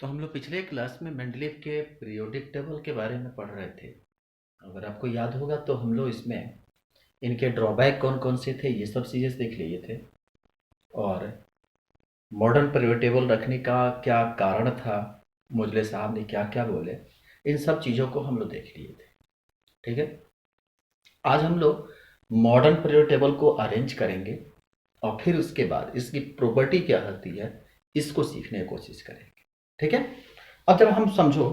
तो हम लोग पिछले क्लास में मेंडलीव के पीरियोडिक टेबल के बारे में पढ़ रहे थे। अगर आपको याद होगा तो हम लोग इसमें इनके ड्रॉबैक कौन कौन से थे ये सब चीज़ें देख लिए थे, और मॉडर्न पीरियोडिक टेबल रखने का क्या कारण था, मुजले साहब ने क्या क्या बोले, इन सब चीज़ों को हम लोग देख लिए थे। ठीक है, आज हम लोग मॉडर्न पीरियोडिक टेबल को अरेंज करेंगे और फिर उसके बाद इसकी प्रॉपर्टी क्या होती है इसको सीखने की कोशिश करेंगे। ठीक है, अब जब हम समझो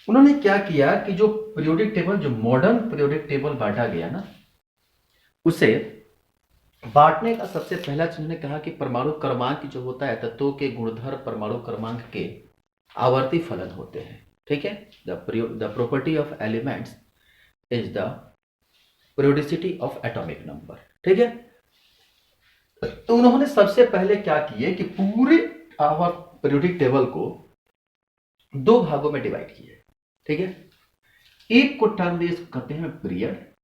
उन्होंने क्या किया कि जो पीरियोडिक टेबल, जो मॉडर्न पीरियोडिक टेबल बांटा गया ना, उसे बांटने का सबसे पहला चीज उन्होंने कहा कि परमाणु क्रमांक जो होता है, तत्वों के गुणधर्म परमाणु क्रमांक के आवर्ती फलन होते हैं। ठीक है, the property of elements is the periodicity of atomic number. ठीक है, तो उन्होंने सबसे पहले क्या किए कि पूरे पीरियोडिक टेबल को दो भागों में डिवाइड किए। ठीक है, एक को टर्म दे कहते हैं पीरियड,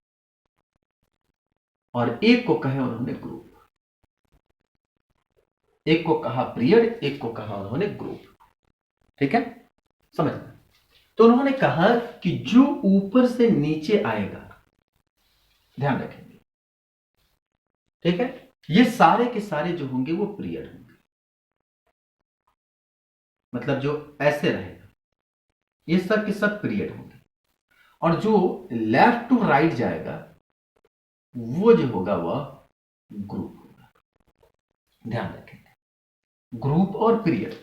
और एक को कहे उन्होंने ग्रुप। एक को कहा पीरियड, एक को कहा उन्होंने ग्रुप। ठीक है, समझना। तो उन्होंने कहा कि जो ऊपर से नीचे आएगा, ध्यान रखेंगे। ठीक है, ये सारे के सारे जो होंगे वो पीरियड होंगे, मतलब जो ऐसे रहेगा ये सब के सब पीरियड होंगे, और जो लेफ्ट टू राइट जाएगा वो जो होगा वह ग्रुप होगा। ध्यान रखेंगे, ग्रुप और पीरियड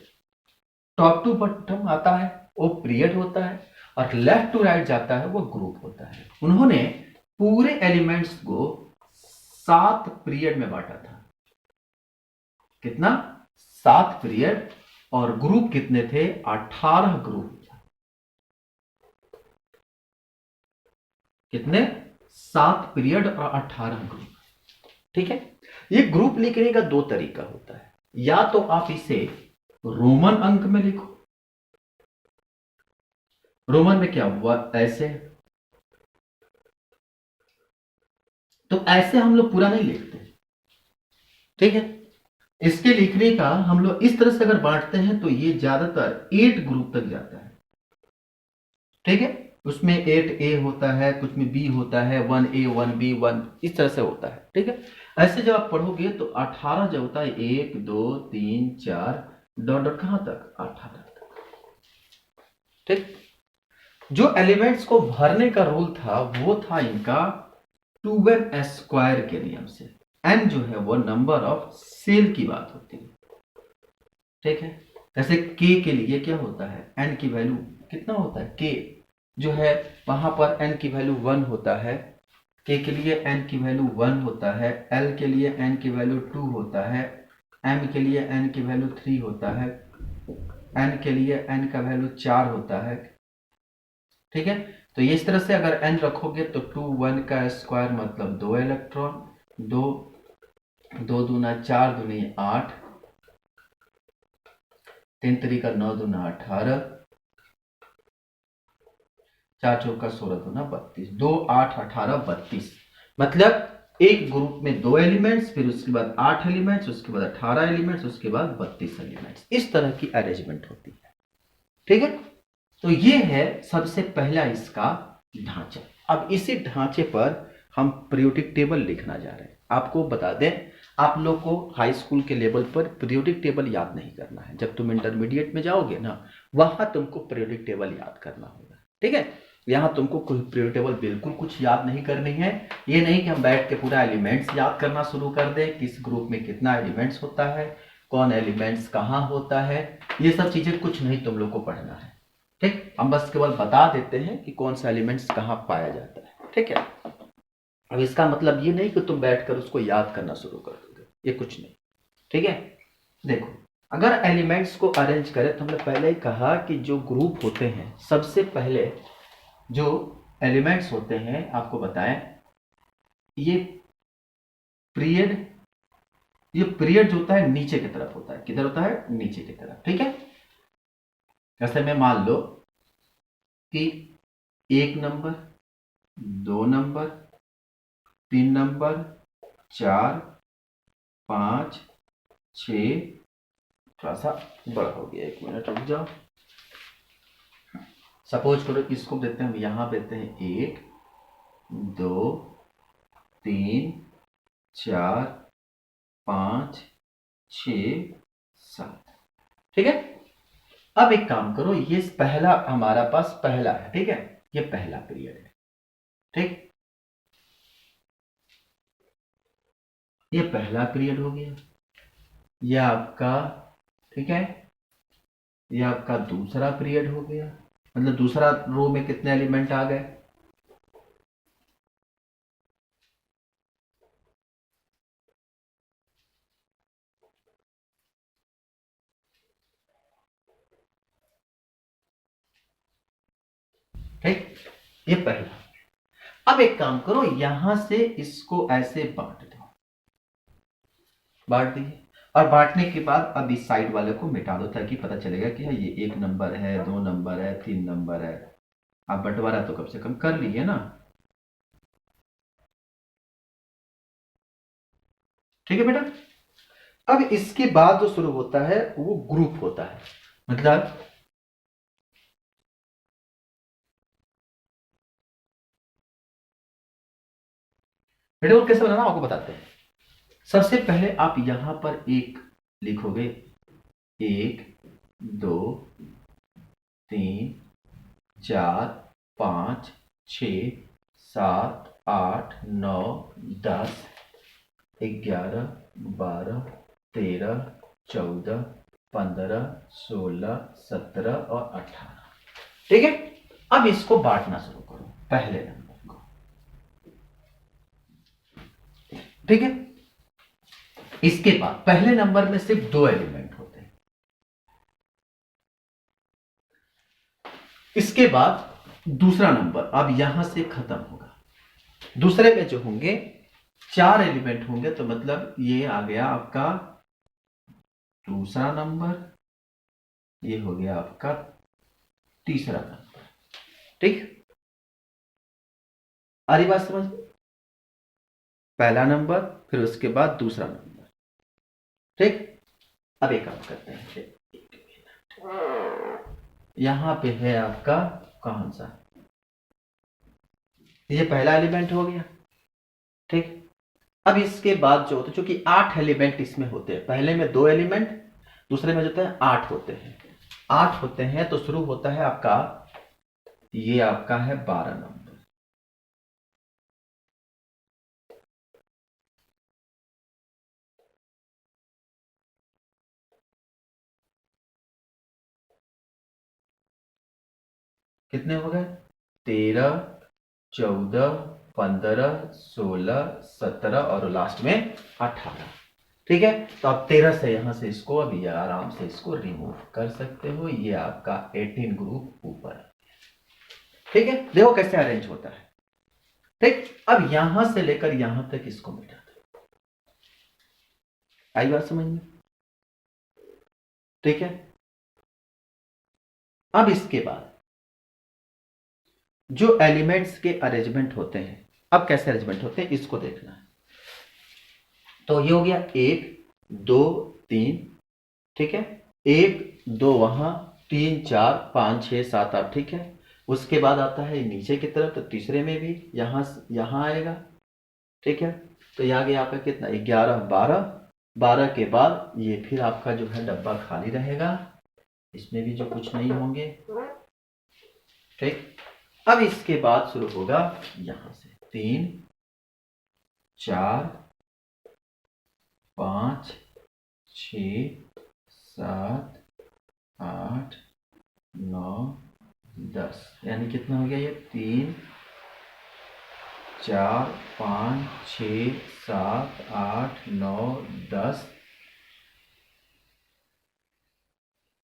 टॉप टू बॉटम आता है वो पीरियड होता है, और लेफ्ट टू राइट जाता है वो ग्रुप होता है। उन्होंने पूरे एलिमेंट्स को 7 पीरियड में बांटा था। कितना? 7 पीरियड, और ग्रुप कितने थे? 18 ग्रुप। कितने? 7 पीरियड और 18 ग्रुप। ठीक है, ये ग्रुप लिखने का दो तरीका होता है। या तो आप इसे रोमन अंक में लिखो। रोमन में क्या हुआ? ऐसे। तो ऐसे हम लोग पूरा नहीं लिखते। ठीक है, इसके लिखने का हम लोग इस तरह से अगर बांटते हैं तो ये ज्यादातर 8 ग्रुप तक जाता है। ठीक है, उसमें 8A होता है, कुछ में B होता है, 1A 1B 1, इस तरह से होता है। ठीक है, ऐसे जब आप पढ़ोगे तो 18 जो होता है 1 2 3 4 डॉट डॉट कहां तक? 18 तक। ठीक, जो एलिमेंट्स को भरने का रूल था वो था इनका 2n स्क्वायर के नियम से। n जो है वो नंबर ऑफ सेल की बात होती है। ठीक है, जैसे k के लिए क्या होता है? n की वैल्यू कितना होता है? k जो है वहां पर n की वैल्यू 1 होता है, k के लिए n की वैल्यू 1 होता है, l के लिए n की वैल्यू 2 होता है, m के लिए n की वैल्यू 3 होता है, n के लिए n का वैल्यू 4 होता है। ठीक है, तो ये इस तरह से अगर n रखोगे तो 2 1 का स्क्वायर मतलब 2 इलेक्ट्रॉन, 2 2 दूना 4 दूनी 8, 3 तरीका 9 दूना 18, 4 चौका 16 दूना 32, 2 8 18 32। मतलब एक ग्रुप में 2 एलिमेंट्स, फिर उसके बाद 8 एलिमेंट्स, उसके बाद 18 एलिमेंट्स, उसके बाद 32 एलिमेंट्स। इस तरह की अरेंजमेंट होती है। ठीक है, तो ये है सबसे पहला इसका ढांचा। अब इसी ढांचे पर हम पीरियोडिक टेबल लिखना जा रहे हैं। आपको बता दें, आप लोग को हाई स्कूल के लेवल पर पीरियोडिक टेबल याद नहीं करना है। जब तुम इंटरमीडिएट में जाओगे ना, वहां तुमको पीरियोडिक टेबल याद करना होगा। ठीक है, यहाँ तुमको कोई पीरियोडिक टेबल बिल्कुल कुछ याद नहीं करनी है। ये नहीं कि हम बैठ के पूरा एलिमेंट्स याद करना शुरू कर दें, किस ग्रुप में कितना एलिमेंट्स होता है, कौन एलिमेंट्स कहाँ होता है, ये सब चीजें कुछ नहीं तुम लोग को पढ़ना है। ठीक, हम बस केवल बता देते हैं कि कौन सा एलिमेंट्स कहाँ पाया जाता है। ठीक है, अब इसका मतलब ये नहीं कि तुम बैठकर उसको याद करना शुरू कर दोगे, ये कुछ नहीं। ठीक है, देखो, अगर एलिमेंट्स को अरेंज करें तो हमने पहले ही कहा कि जो ग्रुप होते हैं, सबसे पहले जो एलिमेंट्स होते हैं आपको बताएं, ये पीरियड, ये पीरियड जो होता है नीचे की तरफ होता है। किधर होता है? नीचे की तरफ। ठीक है, जैसे मैं मान लो कि 1 नंबर, 2 नंबर, 3 नंबर, 4 5 6, थोड़ा सा बड़ा हो गया, 1 मिनट रुक जाओ। सपोज करो इसको देते हैं, यहां देते हैं 1 2 3 4 5 6 7। ठीक है। अब एक काम करो, ये पहला हमारा पास पहला है, ठीक है, ये पहला पीरियड है, ठीक, ये पहला पीरियड हो गया, ये आपका, ठीक है, ये आपका दूसरा पीरियड हो गया, मतलब दूसरा रो में कितने एलिमेंट आ गए, ठीक, ये पहला। अब एक काम करो, यहां से इसको ऐसे बांट दो, बांट दिए, और बांटने के बाद अब इस साइड वाले को मिटा दो ताकि पता चलेगा कि ये 1 नंबर है, 2 नंबर है, 3 नंबर है। आप बंटवारा तो कम से कम कर लिए ना, ठीक है बेटा। अब इसके बाद जो शुरू होता है वो ग्रुप होता है, मतलब बेटा वो कैसे बनाना आपको बताते हैं। सबसे पहले आप यहां पर एक लिखोगे, 1 2 3 4 5 6 7 8 9 10 11 12 13 14 15 16 17 और 18। ठीक है। अब इसको बांटना शुरू करो पहले नंबर को, ठीक है। इसके बाद पहले नंबर में सिर्फ 2 एलिमेंट होते हैं, इसके बाद दूसरा नंबर अब यहां से खत्म होगा, दूसरे में जो होंगे 4 एलिमेंट होंगे, तो मतलब ये आ गया आपका दूसरा नंबर, ये हो गया आपका तीसरा नंबर। ठीक, आ रही बात समझ, पहला नंबर फिर उसके बाद दूसरा नंबर। ठीक, अब एक काम करते हैं, यहां पे है आपका कौन सा, ये पहला एलिमेंट हो गया। ठीक, अब इसके बाद जो होता है, चूंकि 8 एलिमेंट इसमें होते हैं, पहले में 2 एलिमेंट, दूसरे में जो होता है 8 होते हैं, 8 होते हैं, तो शुरू होता है आपका, ये आपका है 12 नंबर। कितने हो गए, 13 14 15 16 17 और लास्ट में 18। ठीक है, तो आप 13 से यहां से इसको अभी आराम से इसको रिमूव कर सकते हो, ये आपका 18 ग्रुप ऊपर है। ठीक है, देखो कैसे अरेंज होता है। ठीक, अब यहां से लेकर यहां तक इसको मिटा दो, आई बात समझ में। ठीक है, अब इसके बाद जो एलिमेंट्स के अरेंजमेंट होते हैं, अब कैसे अरेंजमेंट होते हैं इसको देखना है। तो ये हो गया 1 2 3, ठीक है, 1 2 वहां, 3 4 5 6 7 8। ठीक है, उसके बाद आता है नीचे की तरफ, तो तीसरे में भी यहां आएगा। ठीक है, तो यहाँ गया आपका कितना, 11 12, 12 के बाद ये फिर आपका जो है डब्बा खाली रहेगा, इसमें भी जो कुछ नहीं होंगे। ठीक, अब इसके बाद शुरू होगा यहां से 3 4 5 6 7 8 9 10, यानी कितना हो गया ये, 3 4 5 6 7 8 9 10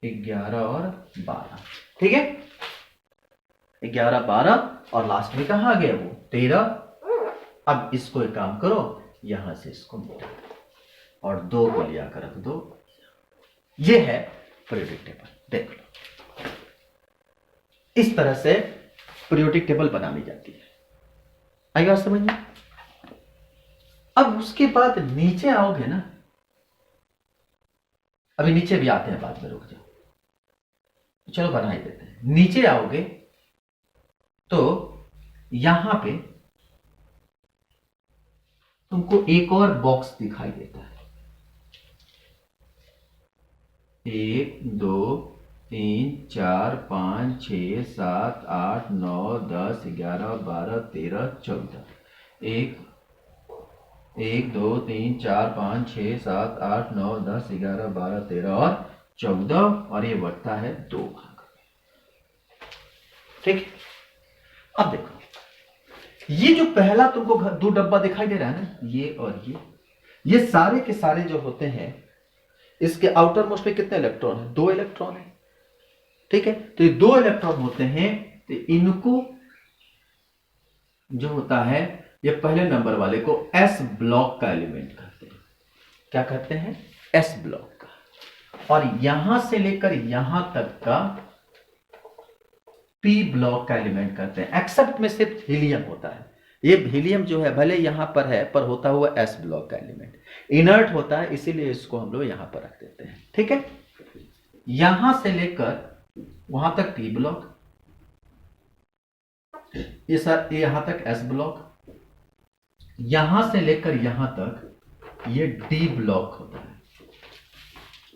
11 और 12। ठीक है, 11 12 और लास्ट में कहा गया वो 13। अब इसको एक काम करो, यहां से इसको मिटा दो और 2 को लिया कर रख दो, ये है पीरियोडिक टेबल। देख लो, इस तरह से पीरियोडिक टेबल बनानी जाती है, आई बात समझ में। अब उसके बाद नीचे आओगे ना, अभी नीचे भी आते हैं बाद में, रुक जाओ, चलो बना ही देते हैं। नीचे आओगे तो यहां पे तुमको एक और बॉक्स दिखाई देता है, 1 2 3 4 5 6 7 8 9 10 11 12 13 14। एक 1 2 3 4 5 6 7 8 9 10 11 12 13 और 14, और ये बढ़ता है 2 भाग। ठीक है, अब देखो ये जो पहला तुमको दो डब्बा दिखाई दे रहा है ना, ये और ये सारे के सारे जो होते हैं, इसके आउटर मोस्ट में कितने इलेक्ट्रॉन है? 2 इलेक्ट्रॉन है। ठीक है, तो ये 2 इलेक्ट्रॉन होते हैं, तो इनको जो होता है, ये पहले नंबर वाले को एस ब्लॉक का एलिमेंट कहते हैं। क्या कहते हैं? एस ब्लॉक का। और यहां से लेकर यहां तक का पी ब्लॉक का एलिमेंट कहते हैं। एक्सेप्ट में सिर्फ हीलियम होता है। ये हीलियम जो है भले यहां पर है, पर होता हुआ एस ब्लॉक का एलिमेंट, इनर्ट होता है, इसीलिए इसको हम लोग यहां पर रख देते हैं। ठीक है, यहां से लेकर वहां तक पी ब्लॉक, ये सर यहां तक एस ब्लॉक, यहां से लेकर यहां तक ये डी ब्लॉक होता है।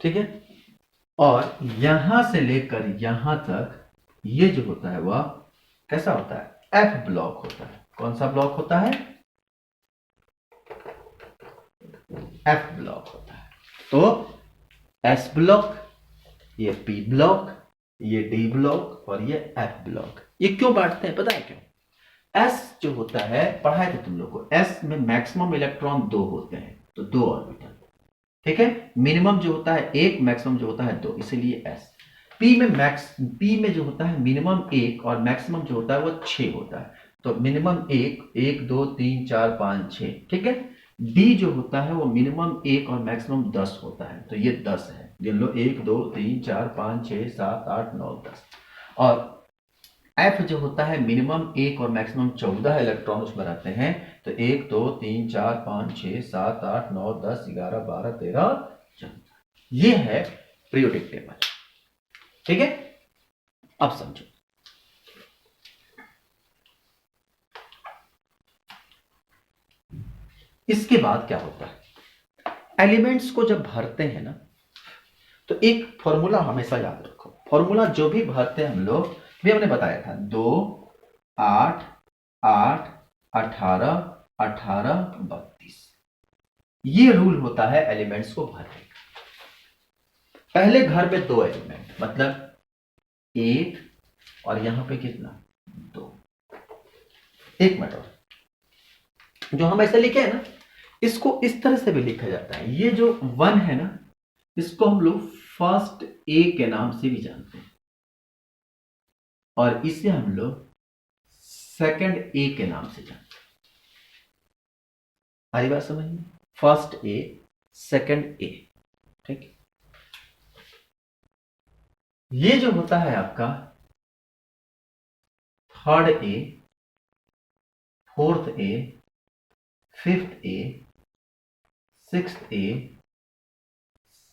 ठीक है, और यहां से लेकर यहां तक ये जो होता है वह कैसा होता है? एफ ब्लॉक होता है। कौन सा ब्लॉक होता है? एफ ब्लॉक होता है। तो एस ब्लॉक, ये पी ब्लॉक, ये डी ब्लॉक और ये एफ ब्लॉक। ये क्यों बांटते हैं पता है क्यों? एस जो होता है, पढ़ाए थे तुम लोग को, एस में मैक्सिमम इलेक्ट्रॉन 2 होते हैं, तो 2 ऑर्बिटल। ठीक है, मिनिमम जो होता है 1, मैक्सिमम जो होता है 2, इसीलिए एस। पी में जो होता है मिनिमम 1 और मैक्सिमम जो होता है वो 6 होता है, तो मिनिमम 1 1 2 3 4 5 6। ठीक है, डी जो होता है वो मिनिमम 1 और मैक्सिमम 10 होता है, तो ये 10 है। गिन लो 1 2 3 4 5 6 7 8 9 10। और एफ जो होता है मिनिमम 1 और मैक्सिमम 14 इलेक्ट्रॉन उसमें रहते हैं, तो 1 2 3 4 5 6 7 8 9 10 11 12 13 14। ये है पीरियोडिक टेबल। ठीक है, अब समझो। इसके बाद क्या होता है? एलिमेंट्स को जब भरते हैं ना, तो एक फॉर्मूला हमेशा याद रखो। फॉर्मूला जो भी भरते हैं हम लोग, भी हमने बताया था, 2 8 8 18 18 32। ये रूल होता है एलिमेंट्स को भरने का। पहले घर में 2 एलिमेंट, मतलब 1 और यहां पे कितना? 2। एक मिनट, और जो हम ऐसे लिखे हैं ना, इसको इस तरह से भी लिखा जाता है। ये जो 1 है ना, इसको हम लोग फर्स्ट ए के नाम से भी जानते हैं, और इसे हम लोग सेकंड ए के नाम से जानते हैं। हमारी बात समझ में? फर्स्ट ए, सेकंड ए। ठीक, ये जो होता है आपका third A, fourth A, fifth A, sixth A,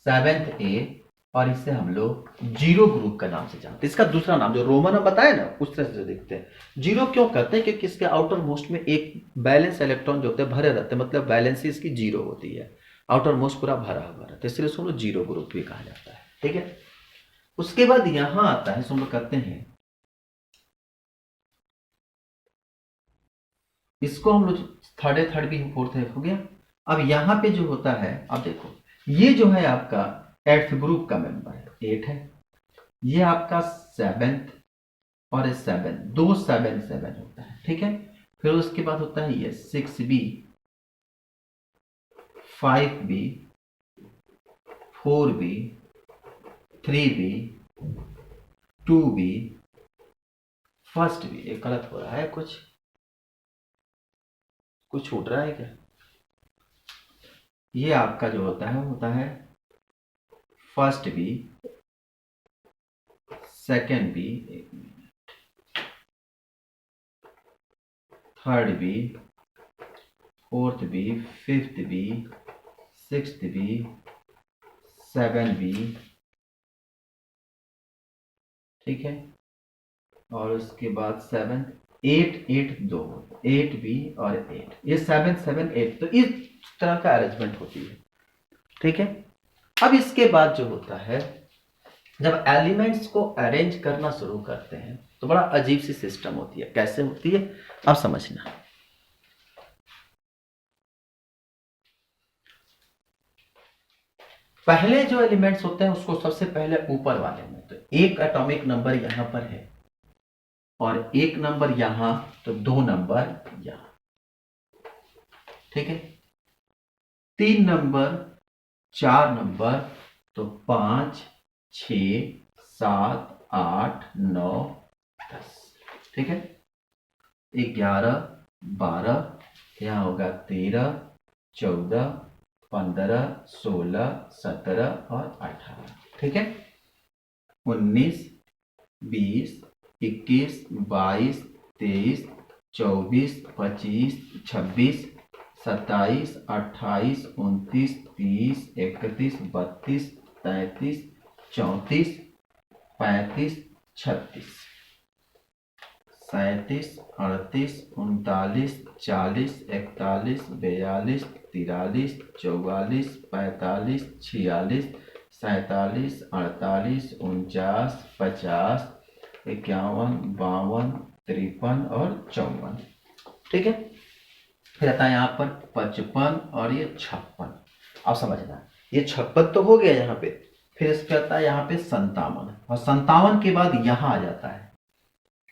seventh A, और इसे हम लोग जीरो ग्रुप का नाम से जानते हैं। इसका दूसरा नाम जो रोमन हम बताया ना, उस तरह से दिखते हैं। जीरो क्यों कहते हैं? क्योंकि इसके आउटर मोस्ट में एक बैलेंस इलेक्ट्रॉन जो होते हैं भरे रहते हैं, मतलब बैलेंस इसकी जीरो होती है, आउटर मोस्ट पूरा भरा हुआ रहता है, इसलिए उसको जीरो ग्रुप भी कहा जाता है। ठीक है, उसके बाद यहां आता है, हम लोग कहते हैं इसको हम लोग थर्ड भी, फोर्थ है, हो गया। अब यहां पे जो होता है, अब देखो, ये जो है आपका 8th ग्रुप का मेंबर है, 8 है। ये आपका 7th और 7, 2 7 7 होता है। ठीक है, फिर उसके बाद होता है ये 6B, 5B, 4B, 3B, 2B, first B। ये गलत हो रहा है, कुछ छूट रहा है क्या? ये आपका जो होता है first B, second B, third B, fourth B, fifth B, sixth B, 7B। ठीक है, और उसके बाद 7th, 8 8 2, 8b और 8, ये 7 7 8, तो इस तरह का अरेंजमेंट होती है। ठीक है, अब इसके बाद जो होता है, जब एलिमेंट्स को अरेंज करना शुरू करते हैं तो बड़ा अजीब सी सिस्टम होती है। कैसे होती है अब समझना। पहले जो एलिमेंट्स होते हैं उसको सबसे पहले ऊपर वाले में, तो एक एटॉमिक नंबर यहां पर है और एक नंबर यहां, तो 2 नंबर यहां। ठीक है, 3 नंबर, 4 नंबर, तो 5 6 7 8 9 10। ठीक है, 11 12, यहां होगा 13 14 15 16 17 और 18। ठीक है, 19 20 21 22 23 24 25 26 27 28 29 30 31 32 33 34 35 36 37 38 39 40 41 42 43 44 45 46 47 48 49 50 51 52 53 और 54। ठीक है, फिर आता है यहाँ पर 55 और ये 56। अब समझना, ये 56 तो हो गया यहाँ पे, फिर इसके आता है यहाँ पे 57, और 57 के बाद यहाँ आ जाता है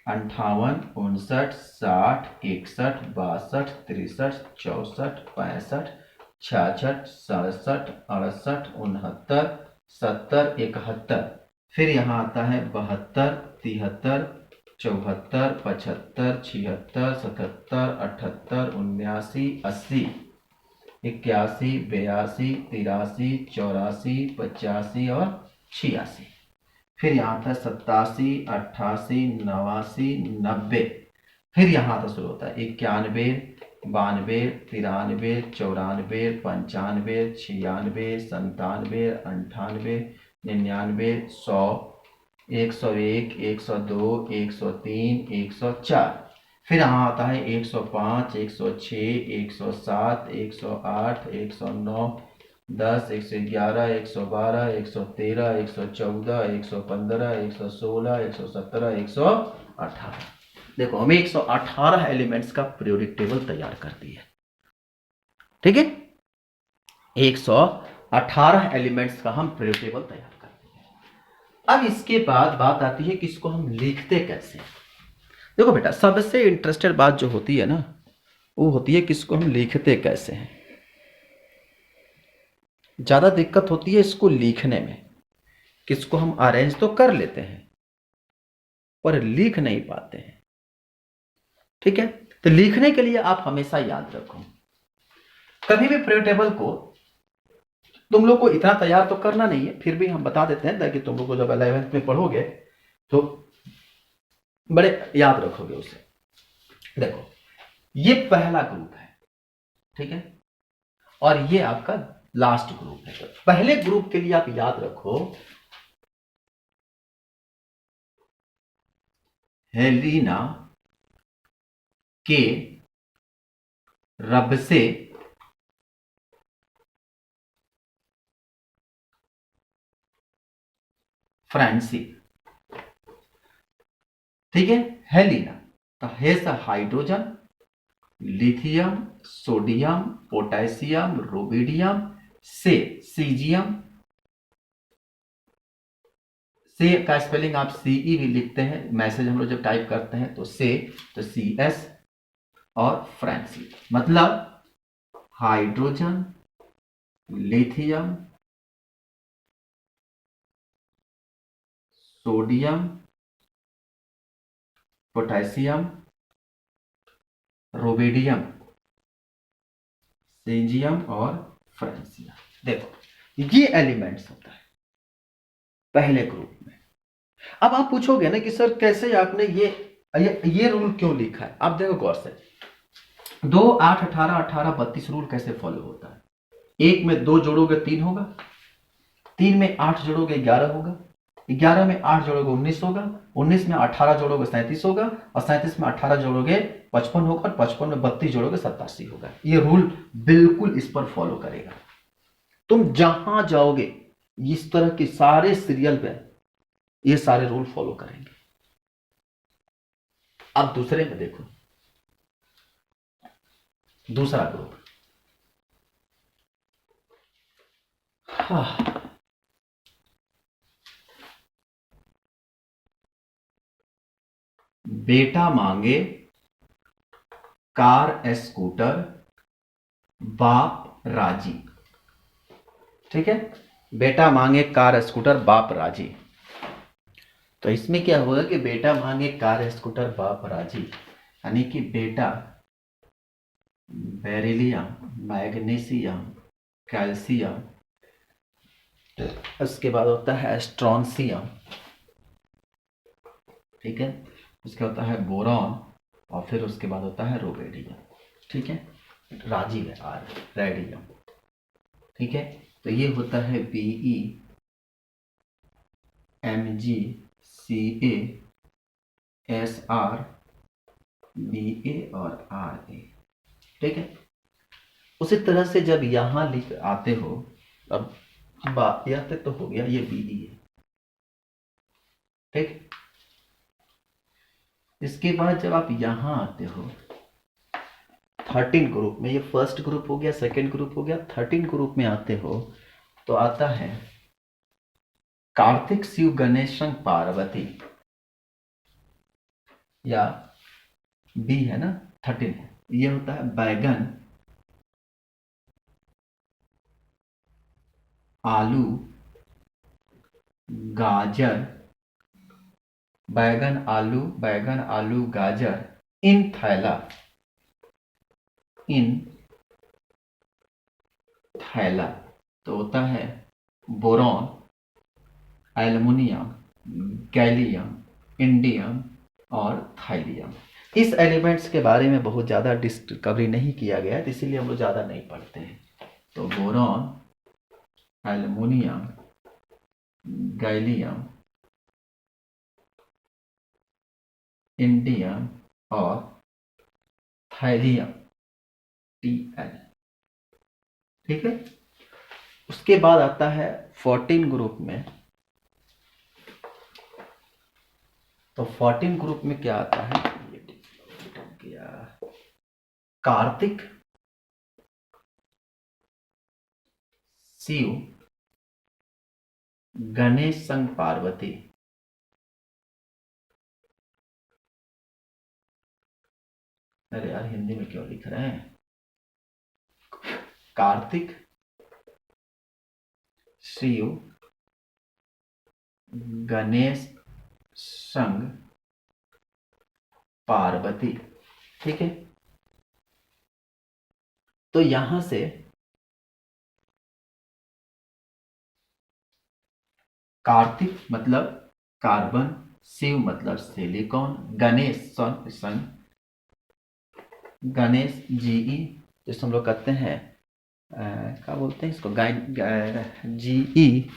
58 59 60 61 62 63 64 65 66 67 68 69 70 71। फिर यहाँ आता है 72 73 74 75 76 77 78 79 80 81 82 83 84 85 और 86। फिर यहाँ था 87 88 89 90। फिर यहाँ था शुरू होता है 91 92 93 94 95 96 97 98 99 100 101 102 103 104। फिर यहाँ आता है 105 106 107 108 109 10 111 112 113 114 115 116 117 118। देखो हमें 118 एलिमेंट्स का पीरियोडिक टेबल तैयार कर दिया। ठीक है, 118 एलिमेंट्स का हम पीरियोडिक टेबल तैयार कर दिए। अब इसके बाद बात आती है कि इसको हम लिखते कैसे। देखो बेटा, सबसे इंटरेस्टेड बात जो होती है ना, वो होती है कि इसको हम लिखते कैसे हैं। ज्यादा दिक्कत होती है इसको लिखने में, कि इसको हम अरेंज तो कर लेते हैं पर लिख नहीं पाते हैं। ठीक है, तो लिखने के लिए आप हमेशा याद रखो, कभी भी पीरियोडिक टेबल को तुम लोग को इतना तैयार तो करना नहीं है, फिर भी हम बता देते हैं ताकि तुम लोग को जब 11th में पढ़ोगे तो बड़े याद रखोगे उसे। देखो, ये पहला ग्रुप है, ठीक है, और ये आपका लास्ट ग्रुप है। तो पहले ग्रुप के लिए आप याद रखो हेलिना के रब से फ्रेंडशिप। ठीक है, हेलिना तो हेस hydrogen, lithium, sodium, potassium, rubidium, से सीजियम। से का स्पेलिंग आप सीई भी लिखते हैं, मैसेज हम लोग जब टाइप करते हैं तो से, तो CS और फ्रेंडशिप, मतलब hydrogen, lithium, sodium, potassium, rubidium, caesium और फ्रेंसियम। देखो ये एलिमेंट्स होता है पहले ग्रुप में। अब आप पूछोगे ना कि सर कैसे आपने ये रूल क्यों लिखा है। आप देखो गौर से, 2 8 18 18 32 रूल कैसे फॉलो होता है। 1 में 2 जोड़ोगे 3 होगा, 3 में 8 जोड़ोगे 11 होगा, 11 में 8 जोड़ोगे 19 होगा, 19 में 18 जोड़ोगे 37 होगा, और 37 में 18 जोड़ोगे 55 होगा, और 55 में 32 जोड़ोगे 87 होगा। ये रूल बिल्कुल इस पर फॉलो करेगा। तुम जहां जाओगे इस तरह के सारे सीरियल पे ये सारे रूल फॉलो करेंगे। अब दूसरे में देखो, दूसरा ग्रुप, हाँ, बेटा मांगे कार स्कूटर, बाप राजी। ठीक है, बेटा मांगे कार स्कूटर, बाप राजी। तो इसमें क्या होगा कि बेटा मांगे कार स्कूटर, बाप राजी, यानी कि बेटा बेरिलियम, मैग्नीशियम, कैल्शियम, उसके बाद होता है स्ट्रॉन्सियम, ठीक है, उसके होता है बोरॉन, और फिर उसके बाद होता है रोबेडियम। ठीक है, राजी है आर, रेडियम। ठीक है, तो ये होता है BE, MG, CA, SR, BA और आरए। ठीक है, उसी तरह से जब यहां लिख आते हो, अब बात यह तक तो हो गया, ये बीई है। ठीक, इसके बाद जब आप यहां आते हो 13 ग्रुप में, ये फर्स्ट ग्रुप हो गया, सेकंड ग्रुप हो गया, 13 ग्रुप में आते हो तो आता है कार्तिक, शिव, गणेश, पार्वती, या बी है ना, 13 है, ये होता है बैगन, आलू, गाजर, बैगन आलू गाजर, इन थैला, इन थैला, तो होता है बोरॉन, एल्युमिनियम, गैलियम, इंडियम और थाइलियम। इस एलिमेंट्स के बारे में बहुत ज़्यादा डिस्कवरी नहीं किया गया है, इसीलिए हम लोग ज़्यादा नहीं पढ़ते हैं। तो बोरॉन, एल्युमिनियम, गैलियम, इंडियम और थाइलियम, Tl। ठीक है, उसके बाद आता है 14 ग्रुप में। तो 14 ग्रुप में क्या आता है, कार्तिक, शिव, गणेश संग पार्वती, अरे यार हिंदी में क्यों लिख रहे हैं, कार्तिक, शिव, गणेश संग पार्वती। ठीक है, तो यहां से कार्तिक मतलब कार्बन, शिव मतलब सिलिकॉन, गणेश सन, गणेश जीई, जिसको हम लोग कहते हैं क्या बोलते हैं इसको, जीई,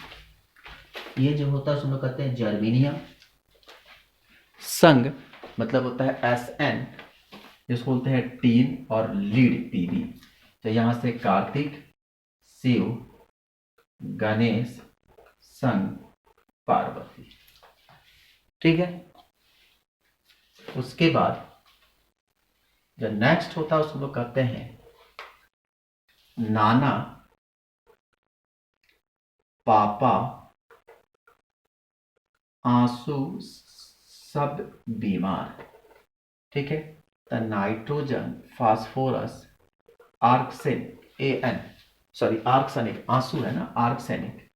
ये जो होता है उसको हम लोग कहते हैं जर्मीनियम। संग मतलब होता है एसएन, जिसको बोलते हैं टीन, और लीड पीबी। तो यहां से कार्तिक, शिव, गणेश, संग पार्वती। ठीक है, उसके बाद जो नेक्स्ट होता है उसको लोग कहते हैं नाना, पापा, आंसू, सब बीमार। ठीक है, तो नाइट्रोजन, फास्फोरस, आर्कसेनिक, आंसू है ना, आर्कसेनिक,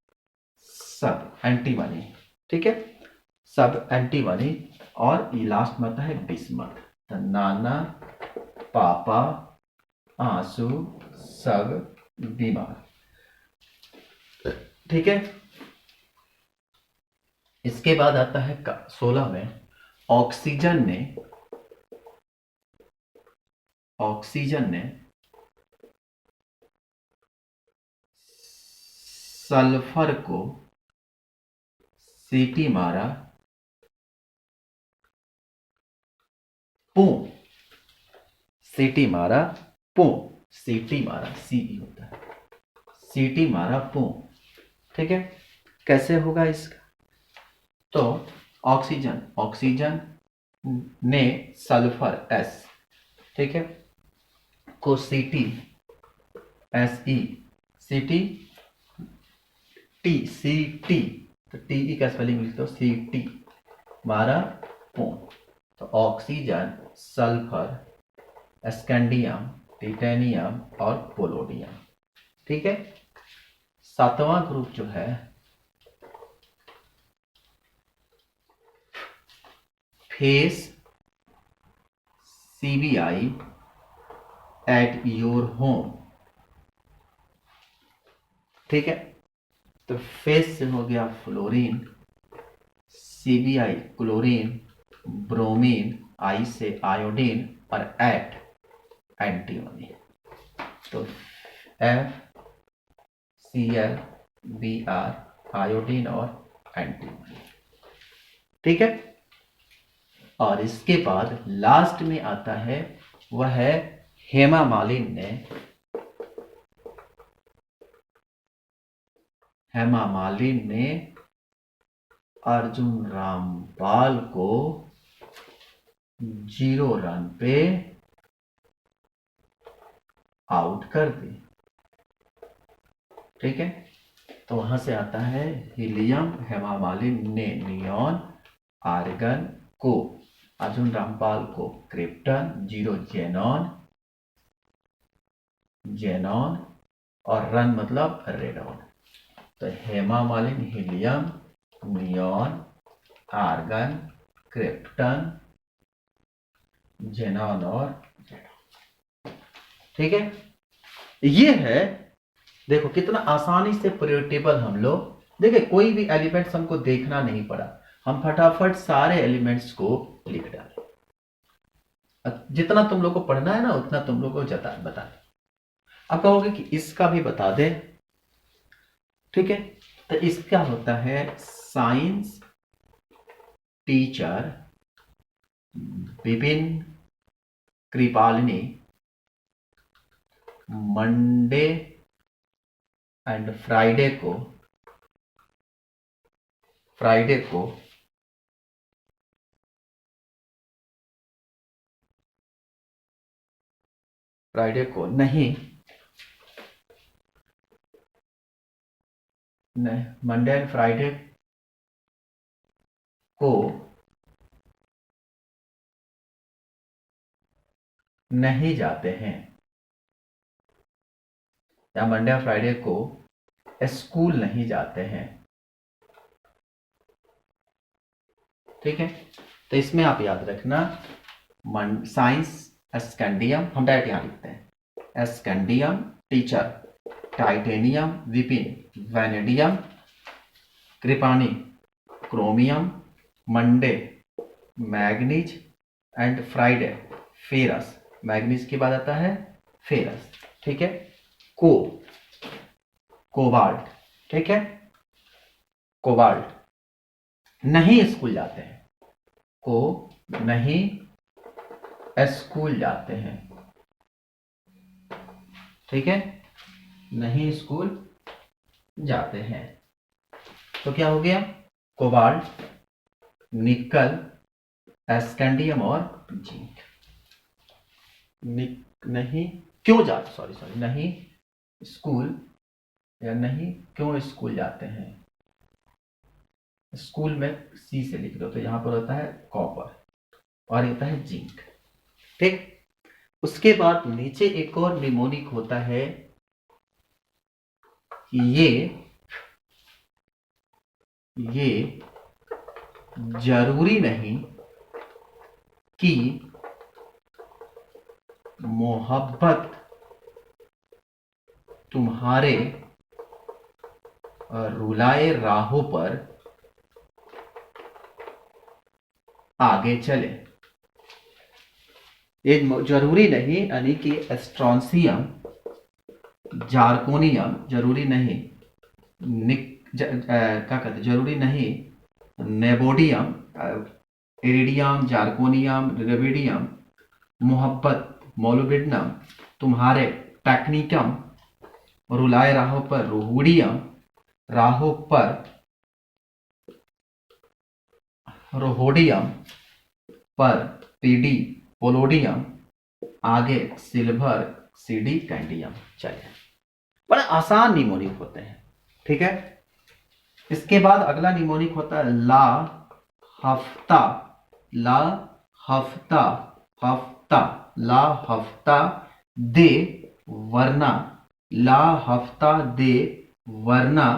सब एंटीमनी। ठीक है, सब एंटीमनी, और ये लास्ट में आता है बिस्मथ। तो नाना, पापा, आंसू, सब बीमार। ठीक है, इसके बाद आता है 16 में, ऑक्सीजन ने सल्फर को सीटी मारा, पू, सीटी मारा, पू, सीटी मारा, सी होता है, सीटी मारा, पू। ठीक है, कैसे होगा इसका? तो ऑक्सीजन, ऑक्सीजन ने सल्फर एस, ठीक है, को सीटी एस ई, सीटी टी, सी टी, तो टी ई का स्पेलिंग लिखते हो सी टी मारा, पू। तो ऑक्सीजन, सल्फर, स्कैंडियम, टिटेनियम और पोलोडियम। ठीक है, सातवां ग्रुप जो है face CBI at your home. ठीक है, तो फेस से हो गया फ्लोरीन, CBI क्लोरीन, ब्रोमीन, आई से आयोडीन और एट एंटीमनी। तो FCl, आयोडीन और एंटीमनी। ठीक है, और इसके बाद लास्ट में आता है वह है हेमा मालिनी ने अर्जुन रामपाल को 0 रन पे आउट कर दी। ठीक है, तो वहां से आता है हीलियम, हेमा मालिनी ने नियॉन, आर्गन को, अर्जुन रामपाल को क्रिप्टन, 0 जेनॉन और रन मतलब रेडॉन। तो Hema Malini, helium, neon, argon, krypton, xenon और रेडॉन। ठीक है, ये है, देखो कितना आसानी से पीरियोडिक टेबल हम लोग, देखिए कोई भी एलिमेंट्स हमको देखना नहीं पड़ा, हम फटाफट सारे एलिमेंट्स को लिख डाले। जितना तुम लोग को पढ़ना है ना उतना तुम लोग को बता दे। अब कहोगे कि इसका भी बता दे। ठीक है, तो इसका होता है science teacher Vipin Kripalani, Monday and Friday को नहीं, मंडे एंड फ्राइडे को नहीं जाते हैं, या मंडे और फ्राइडे को स्कूल नहीं जाते हैं। ठीक है, तो इसमें आप याद रखना साइंस स्कैंडियम, हम डायरेक्ट यहां लिखते हैं, scandium teacher, titanium Vipin, vanadium Kripani, chromium Monday, manganese and Friday ferrous, manganese के बाद आता है फेरस। ठीक है, कोबाल्ट, ठीक है, कोबाल्ट नहीं स्कूल जाते हैं, नहीं स्कूल जाते हैं। ठीक है, नहीं स्कूल जाते हैं, तो क्या हो गया? कोबाल्ट, निकल, स्कैंडियम और जिंक। नहीं क्यों जाते, सॉरी नहीं स्कूल, या नहीं क्यों स्कूल जाते हैं, स्कूल में सी से लिख दो, तो यहां पर होता है कॉपर और होता है जिंक। ठीक, उसके बाद नीचे एक और निमोनिक होता है, ये जरूरी नहीं कि मोहब्बत तुम्हारे रुलाए राहों पर आगे चले। ये जरूरी नहीं, यानी कि स्ट्रॉन्सियम, जार्कोनियम जरूरी नहीं, क्या कहते, जरूरी नहीं नेबोडियम, इरिडियम, जार्कोनियम, रेविडियम, मोहब्बत, मोलोबिडनम, तुम्हारे टेक्निकम, रुलाए राहों पर रोहुडियम, राहों पर रोहोडियम, पर पीडी पोलोडियम, आगे सिल्वर सीडी कैंडियम। चलिए, बड़े आसान निमोनिक होते हैं, ठीक है। इसके बाद अगला निमोनिक होता है ला हफ्ता, ला हफ्ता, हफ्ता, ला हफ्ता दे वरना, ला हफ्ता दे वरना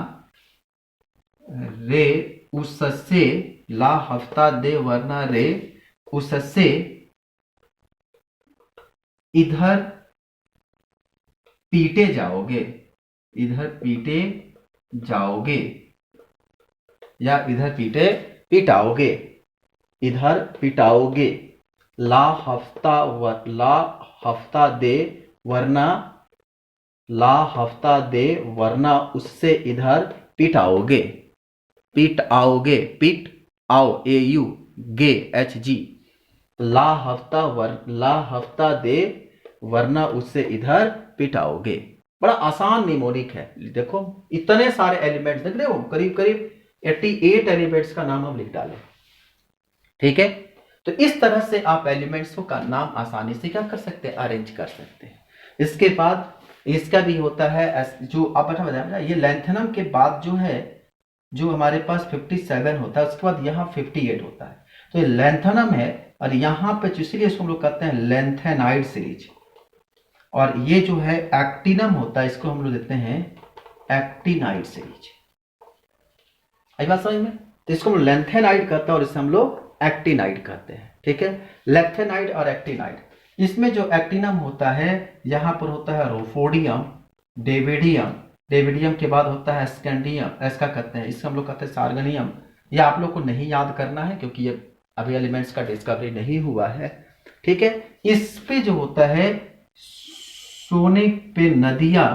रे उससे, ला हफ्ता दे वरना रे उससे इधर पीटे जाओगे, इधर पीटे जाओगे, या इधर पिटाओगे, इधर पिटाओगे। ला हफ्ता दे वरना, ला हफ्ता दे वरना उससे इधर पिटाओगे, पीट आओगे, पीट आओ AU गे HG, ला हफ्ता दे वरना उससे इधर पिटाओगे। बड़ा आसान निमोनिक है। देखो इतने सारे एलिमेंट्स देख रहे हो, करीब करीब 88 एलिमेंट्स का नाम हम लिख डालें, ठीक है। तो इस तरह से आप एलिमेंट्स का नाम आसानी से क्या कर सकते हैं, अरेंज कर सकते हैं। इसके बाद इसका भी होता है जो आप बताया, ये लेंथेनम के बाद जो है, जो हमारे पास 57 होता है, उसके बाद यहाँ 58 होता है। तो ये लेंथेनम है, और यहाँ पे इसीलिए इसको हम लोग कहते हैं लेंथेनाइड सीरीज। और ये जो है एक्टिनम होता है, इसको हम लोग देते हैं एक्टिनाइड सीरीज। आई बात समझ में? तो इसको हम लेंथेनाइड कहते हैं और इसे हम लोग एक्टिनाइड कहते हैं, ठीक है। लेंथेनाइड और एक्टिनाइड, इसमें जो एक्टिनम होता है यहाँ पर होता है रोफोडियम, डेविडियम, डेविडियम के बाद होता है स्कैंडियम, ऐसा कहते हैं, इसको हम लोग कहते हैं सार्गनियम। ये आप लोग को नहीं याद करना है क्योंकि ये अभी एलिमेंट्स का डिस्कवरी नहीं हुआ है, ठीक है। इस पे जो होता है सोने पे नदियां,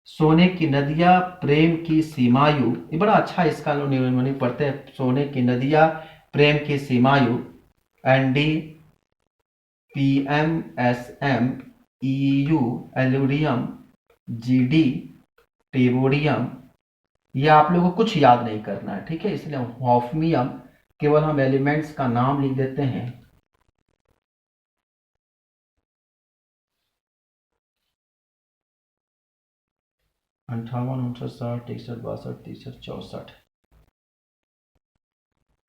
सोने की नदियां, प्रेम की सीमायु, ये बड़ा अच्छा इसका लोग पढ़ते हैं। सोने की नदियां, प्रेम की सीमायु, ND PM SM EU एल्यूडियम, GD टेबोडियम, ये आप लोगों को कुछ याद नहीं करना है, ठीक है। इसलिए हॉफमियम केवल हम एलिमेंट्स का नाम लिख देते हैं। अंठावन, 59, 61, 62, 63, 64,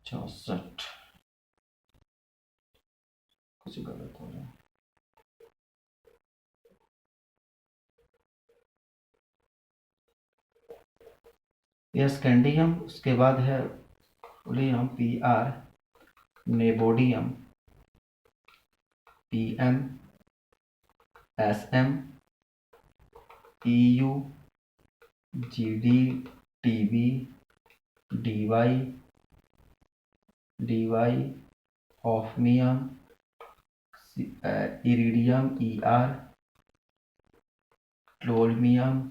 64, कुछ गलत हो रहा है। ये स्कैंडियम, उसके बाद है PR, neodymium, PM SM EU GD TB DY holmium, iridium ER, क्लोडमियम,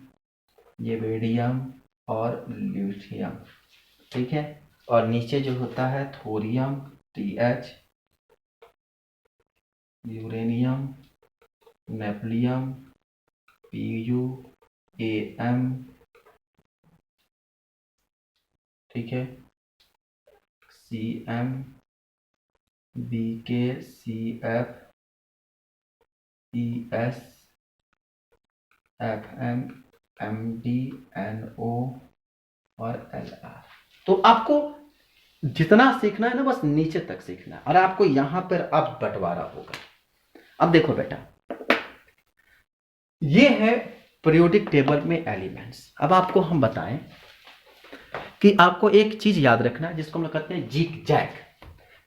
येवेडियम और ल्यूथियम, ठीक है। और नीचे जो होता है thorium TH, uranium, neptunium PU AM, ठीक है, CM BK CF ES FM MD NO और LR। तो आपको जितना सीखना है ना, बस नीचे तक सीखना है, और आपको यहां पर अब बंटवारा होगा। अब देखो बेटा, ये है पीरियोडिक टेबल में एलिमेंट्स। अब आपको हम बताएं कि आपको एक चीज याद रखना है जिसको हम लोग कहते हैं जिग जैग।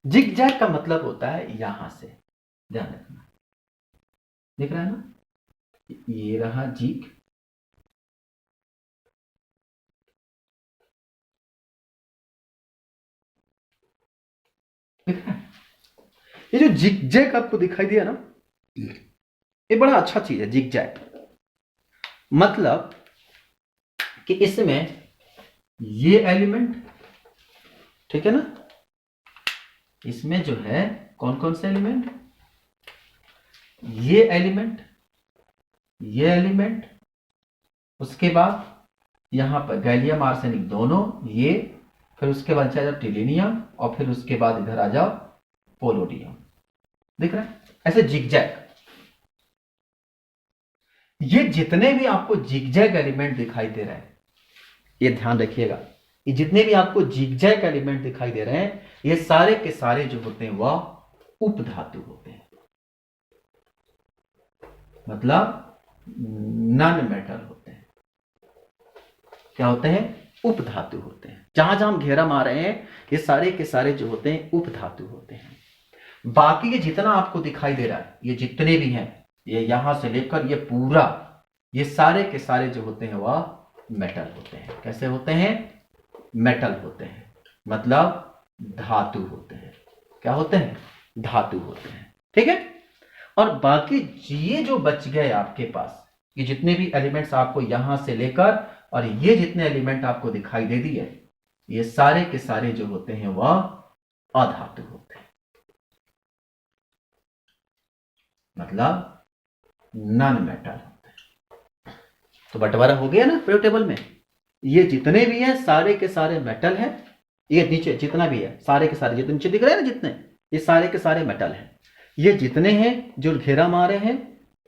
जिग जैग का मतलब होता है यहां से, ध्यान रखना, दिख रहा है ना, ये रहा जिग, दिख रहा है? ये जो जिग जैग आपको दिखाई दिया ना, ये बड़ा अच्छा चीज है। जिग जैग मतलब कि इसमें ये एलिमेंट ठीक है ना। इसमें जो है कौन कौन से एलिमेंट, ये एलिमेंट, ये एलिमेंट, उसके बाद यहां पर गैलियम आर्सेनिक दोनों, ये, फिर उसके बाद चला जाओ टिलेनियम, और फिर उसके बाद इधर आ जाओ पोलोडियम। दिख रहा है ऐसे जिगजैग। ये जितने भी आपको जिगजैग एलिमेंट दिखाई दे रहे हैं, ये ध्यान रखिएगा, ये जितने भी आपको जिगजैग एलिमेंट दिखाई दे रहे हैं, ये सारे के सारे जो होते हैं वह उपधातु होते हैं, मतलब नॉन मेटल होते हैं। क्या होते हैं, उपधातु होते हैं। जहां जहां हम घेरा मार रहे हैं, ये सारे के सारे जो होते हैं उपधातु होते हैं। बाकी ये जितना आपको दिखाई दे रहा है, ये जितने भी हैं, ये यहां से लेकर ये पूरा, ये सारे के सारे जो होते हैं वह मेटल होते हैं। कैसे होते हैं, मेटल होते हैं, मतलब धातु होते हैं। क्या होते हैं, धातु होते हैं। ठीक है। और बाकी ये जो बच गए आपके पास, ये जितने भी एलिमेंट्स आपको यहां से लेकर और ये जितने एलिमेंट आपको दिखाई दे दिए, ये सारे के सारे जो होते हैं वह अधातु होते हैं, मतलब नॉन मेटल होते हैं। तो बंटवारा हो गया ना पीरियोडिक टेबल में। ये जितने भी हैं सारे के सारे मेटल हैं, ये नीचे जितना भी है सारे के सारे, जितने नीचे दिख रहे हैं ना जितने, ये सारे के सारे मेटल हैं। ये जितने हैं जो घेरा मारे हैं,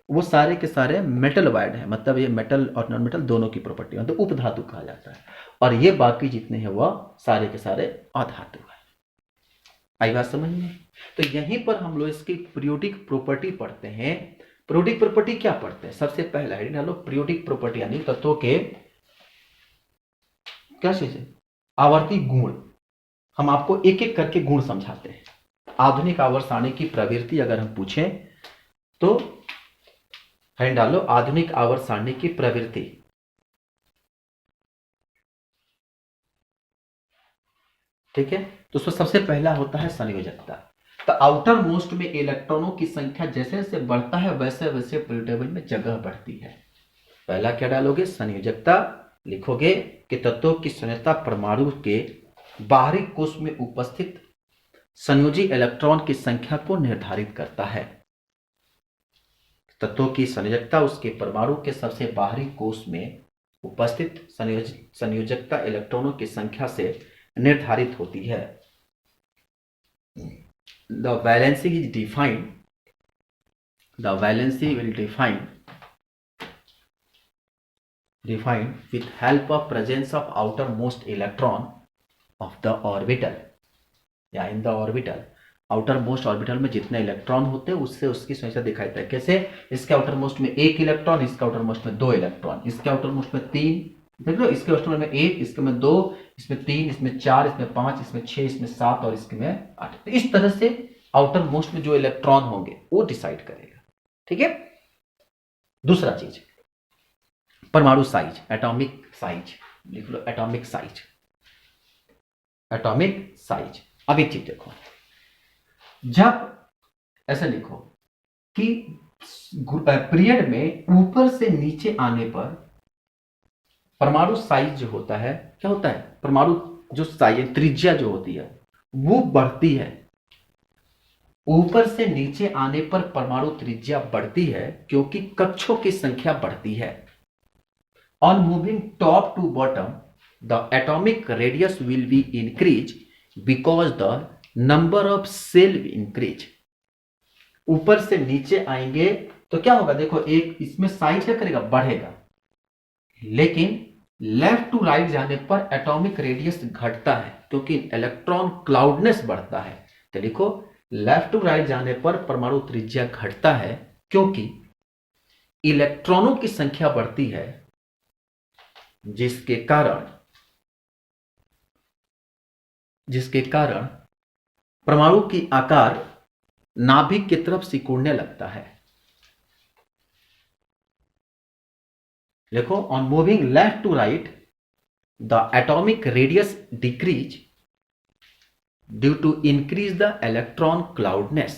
वो सारे के सारे मेटल वाइड है, मतलब ये मेटल और नॉन मेटल दोनों की प्रॉपर्टी है, तो उपधातु कहा जाता है। और ये बाकी जितने हैं वह सारे के सारे अधातु है। आई बात समझ में। तो यहीं पर हम लोग इसकी पीरियोडिक प्रॉपर्टी पढ़ते हैं। पीरियोडिक प्रॉपर्टी क्या पढ़ते हैं, सबसे पहला हेडिंग डालो पीरियोडिक प्रॉपर्टी, यानी तत्वों के क्या चीज है, आवर्ती गुण। हम आपको एक एक करके गुण समझाते हैं। आधुनिक आवर्त सारणी की प्रवृत्ति अगर हम पूछें तो हेडिंग डालो आधुनिक आवर्त सारणी की प्रवृत्ति। ठीक है। तो उसमें सबसे पहला होता है संयोजकता। तो आउटर मोस्ट में इलेक्ट्रॉनों की संख्या जैसे जैसे बढ़ता है वैसे वैसे पीरियोडिक टेबल में जगह बढ़ती है। पहला क्या डालोगे, संयोजकता। लिखोगे कि तत्वों की संयोजकता परमाणु के बाहरी कोश में उपस्थित संयोजी इलेक्ट्रॉन की संख्या को निर्धारित करता है। तत्वों की संयोजकता उसके परमाणु के सबसे बाहरी कोश में उपस्थित संयोजकता इलेक्ट्रॉनों की संख्या से निर्धारित होती है। The valency is defined. The valency will defined with help of presence of outermost electron of the orbital या in the orbital। Outer most orbital में जितने इलेक्ट्रॉन होते हैं उससे उसकी संख्या दिखाई देता है। कैसे, इसके आउटर मोस्ट में एक इलेक्ट्रॉन, इसके आउटर मोस्ट में दो इलेक्ट्रॉन, इसके आउटर मोस्ट में तीन, देख लो, इसके आउटर में एक, इसके में दो, इसमें तीन, इसमें चार, इसमें पांच, इसमें छह, इसमें सात और इसके में आठ। तो इस तरह से आउटर मोस्ट में जो इलेक्ट्रॉन होंगे वो डिसाइड करेगा। ठीक है। दूसरा चीज परमाणु साइज, एटॉमिक साइज। लिख लो एटॉमिक साइज, एटॉमिक साइज। अब एक चीज देखो, जब ऐसा लिखो कि पीरियड में ऊपर से नीचे आने पर परमाणु साइज जो होता है, क्या होता है, परमाणु जो साइज त्रिज्या जो होती है वो बढ़ती है। ऊपर से नीचे आने पर परमाणु त्रिज्या बढ़ती है क्योंकि कक्षों की संख्या बढ़ती है। On moving top to bottom the atomic radius will be increase because the number of shell increase. ऊपर से नीचे आएंगे तो क्या होगा, देखो एक इसमें साइज क्या करेगा, बढ़ेगा, लेकिन लेफ्ट टू राइट जाने पर एटॉमिक रेडियस घटता है क्योंकि इलेक्ट्रॉन क्लाउडनेस बढ़ता है। तो लिखो लेफ्ट टू राइट जाने पर परमाणु त्रिज्या घटता है क्योंकि इलेक्ट्रॉनों की संख्या बढ़ती है, जिसके कारण परमाणु की आकार नाभिक की तरफ सिकुड़ने लगता है। देखो on moving left to right the atomic radius decrease due to increase the electron cloudness,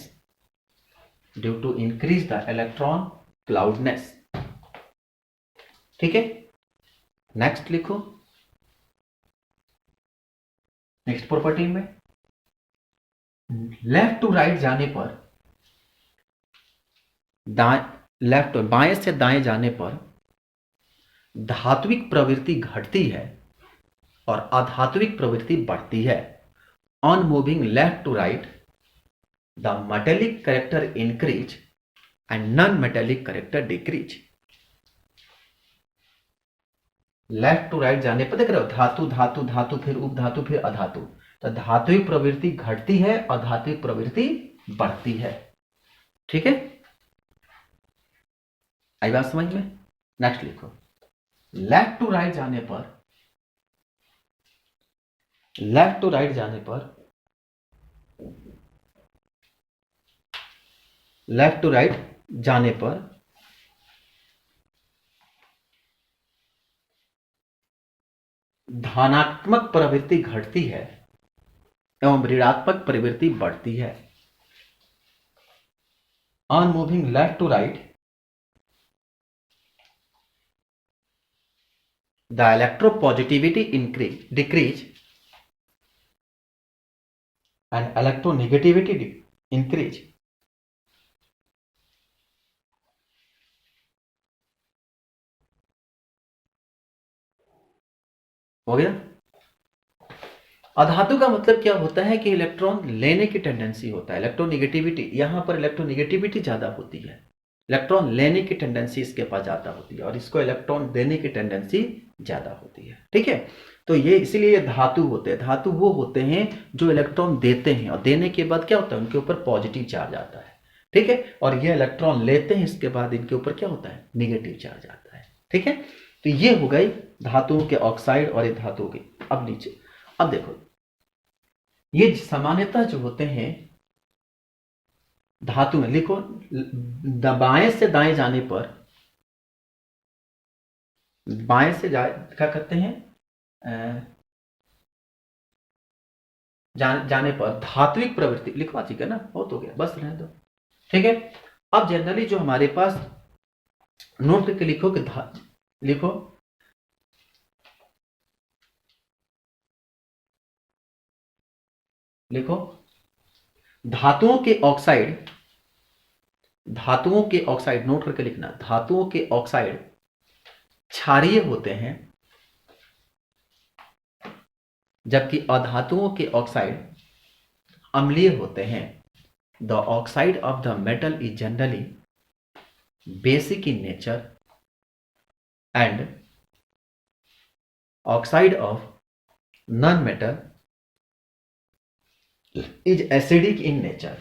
due to increase the electron cloudness. ठीक है। नेक्स्ट लिखो नेक्स्ट प्रॉपर्टी में लेफ्ट टू राइट जाने पर, लेफ्ट बाएं से दाएं जाने पर धात्विक प्रवृत्ति घटती है और अधात्विक प्रवृत्ति बढ़ती है। On moving left to right the metallic character increase and non metallic character decrease. Left to right जाने पर देख रहे हो, धातु धातु धातु फिर उपधातु फिर अधातु, तो धात्विक प्रवृत्ति घटती है और धात्विक प्रवृत्ति बढ़ती है। ठीक है, आई बात समझ में? नेक्स्ट लिखो, लेफ्ट टू राइट जाने पर, लेफ्ट टू राइट जाने पर, लेफ्ट टू राइट जाने पर धनात्मक प्रवृत्ति घटती है एवं ऋणात्मक प्रवृत्ति बढ़ती है। On moving left to right the electropositivity increase decrease and electronegativity increase. हो गया? अधातु का मतलब क्या होता है कि इलेक्ट्रॉन लेने की टेंडेंसी होता है, इलेक्ट्रोनेगेटिविटी, यहां पर इलेक्ट्रोनेगेटिविटी ज्यादा होती है, इलेक्ट्रॉन लेने की टेंडेंसी इसके पास ज्यादा होती है और इसको इलेक्ट्रॉन देने की टेंडेंसी ज्यादा होती है। ठीक है, तो ये इसीलिए धातु होते हैं। धातु वो होते हैं जो इलेक्ट्रॉन देते हैं और देने के बाद क्या होता है, उनके ऊपर पॉजिटिव चार्ज आता है। ठीक है, और ये इलेक्ट्रॉन लेते हैं, इसके बाद इनके ऊपर क्या होता है, निगेटिव चार्ज आता है। ठीक है, तो ये हो गई धातुओं के ऑक्साइड और ये धातुओं के। अब नीचे, अब देखो, ये सामान्यतः जो होते हैं धातु में, लिखो बाएं से दाएं जाने पर, बाएं से क्या करते हैं, जाने पर धात्विक प्रवृत्ति, लिखवा ठीक है ना, हो तो गया, बस रहने दो। ठीक है, अब जनरली जो हमारे पास नोट करके लिखो कि लिखो लिखो धातुओं के ऑक्साइड, धातुओं के ऑक्साइड नोट करके लिखना, धातुओं के ऑक्साइड क्षारीय होते हैं जबकि अधातुओं के ऑक्साइड अम्लीय होते हैं। The oxide of the metal is generally basic in nature and oxide of non metal is acidic in nature.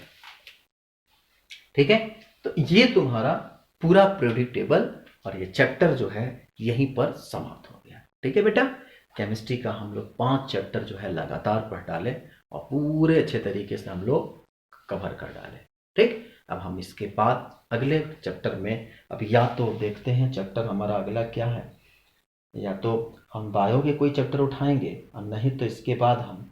ठीक है, तो ये तुम्हारा पूरा पीरियोडिक टेबल और ये चैप्टर जो है यहीं पर समाप्त हो गया। ठीक है बेटा, केमिस्ट्री का हम लोग 5 चैप्टर जो है लगातार पढ़ डाले और पूरे अच्छे तरीके से हम लोग कवर कर डाले। ठीक, अब हम इसके बाद अगले चैप्टर में, अब या तो देखते हैं चैप्टर हमारा अगला क्या है, या तो हम बायो के कोई चैप्टर उठाएंगे और नहीं तो इसके बाद हम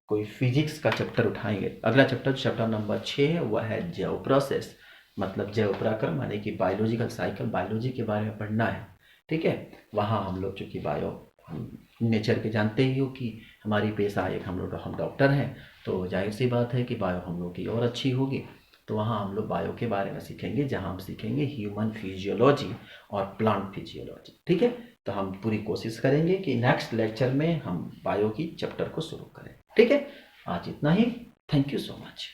कोई फिजिक्स का चैप्टर उठाएंगे। अगला चैप्टर, चैप्टर नंबर 6 है, वह है जैव प्रोसेस, मतलब जैव प्रक्रम, माने कि बायोलॉजिकल साइकिल, बायोलॉजी के बारे में पढ़ना है। ठीक है, वहाँ हम लोग चूँकि बायो नेचर के जानते ही हो कि हमारी पेशा एक हम डॉक्टर हैं, तो जाहिर सी बात है कि बायो हम लोग की और अच्छी होगी। तो वहाँ हम लोग बायो के बारे में सीखेंगे, जहाँ हम सीखेंगे ह्यूमन फिजियोलॉजी और प्लांट फिजियोलॉजी। ठीक है, तो हम पूरी कोशिश करेंगे कि नेक्स्ट लेक्चर में हम बायो की चैप्टर को शुरू करें। ठीक है, आज इतना ही। Thank you so much.